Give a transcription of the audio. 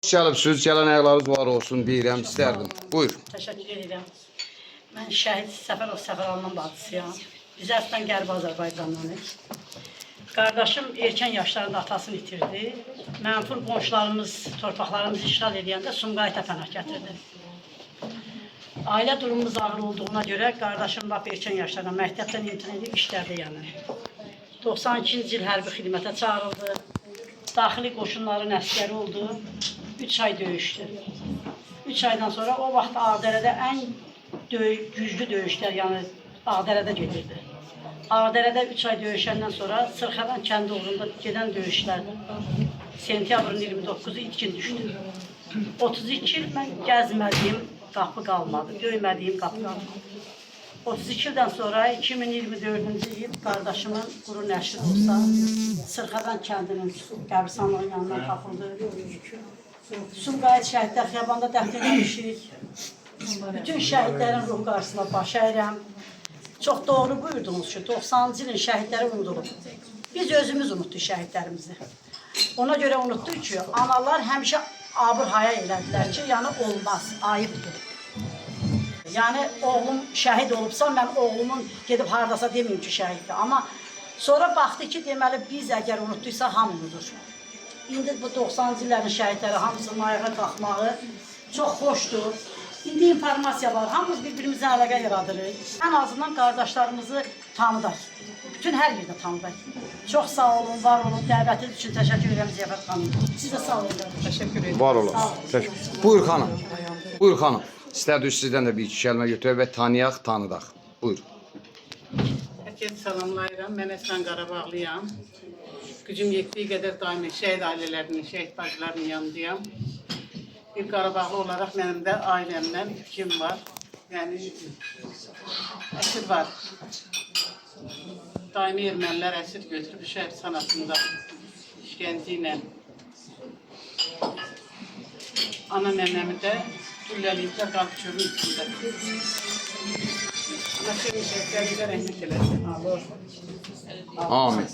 Gəlibsiniz, gələn ayaqlarınız var olsun deyirəm, istərdim. Buyur. Təşəkkür edirəm. Mən şəhid Səfərov Səfərovun bacısıyam. Biz əslən Qərbi Azərbaycanlıyıq. Qardaşım erkən yaşlarında atasını itirdi. Mənfur qonşularımız torpaqlarımızı işğal edəndə Sumqayıta pənah gətirdi. Ailə durumumuz ağır olduğuna görə qardaşım lap erkən yaşlarında məktəbdən imtina edib işlərdə yanır. 92-ci il hərbi xidmətə çağırıldı. Daxili qoşunların əskəri oldu. 3 ay döyüşdü. 3 aydan sonra o vaxt Ağdərədə ən güclü döyüşlər, yəni Ağdərədə gedirdi. Ağdərədə 3 ay döyüşəndən sonra Sırxadan kəndi uğrunda gedən döyüşlər sentyabrın 29-u itkin düşdü. 32 il mən gəzmədiyim qapı qalmadı, döymədiyim qapı qalmadı. 32 ildən sonra 2024-cü il qardaşımın quru nəşri olsa Sırxadan kəndinin qəbristanlığının yanından tapıldı. Sumqayıt şəhidlər xiyabanda dəfn edilmişik. Bütün şəhidlərin ruh qarşısına baş əyirəm. Çox doğru buyurdunuz ki, 90-cı ilin şəhidləri unudulub. Biz özümüz unutduq şəhidlərimizi. Ona görə unutduq ki, analar həmişə abır haya elədilər ki, yəni olmaz, ayıbdır. Yəni oğlum şəhid olubsa, mən oğlumun gedib hardasa deməyim ki, şəhiddir. Amma sonra baxdı ki, deməli biz əgər unutduysa hamı unudur. İndi bu 90-cı illərin şəhidləri hamısının ayağa qalxmağı çox xoşdur. İndi informasiya var, hamımız bir-birimizlə əlaqə yaradırıq. Ən azından qardaşlarımızı tanıdaq. Bütün hər yerdə tanıdaq. Çox sağ olun, var olun, dəvətiniz üçün təşəkkür edirəm Ziyafət xanım. Siz də sağ olun. Təşəkkür ederim. Var olun. Buyur xanım. Buyur xanım. İstədik sizdən də bir iki kəlmə götürək və tanıyaq, tanıdaq. Buyur. Herkese salamlayıram. Mən Əslan Qarabağlıyam. Gücüm yetdiyi qədər daimi şəhid ailələrinin, şəhid bacılarının yanındayım. Bir Qarabağlı olaraq mənim də ailəmdən kim var. Yəni əsir var. Daimi ermənilər əsir götürüb şəhid sanatında işgəncə ilə ana nənəmi də gülləliyiblər qalıb çölün üstündə. Allah şəhid şəhidlərimizə rəhmət eləsin. Amin.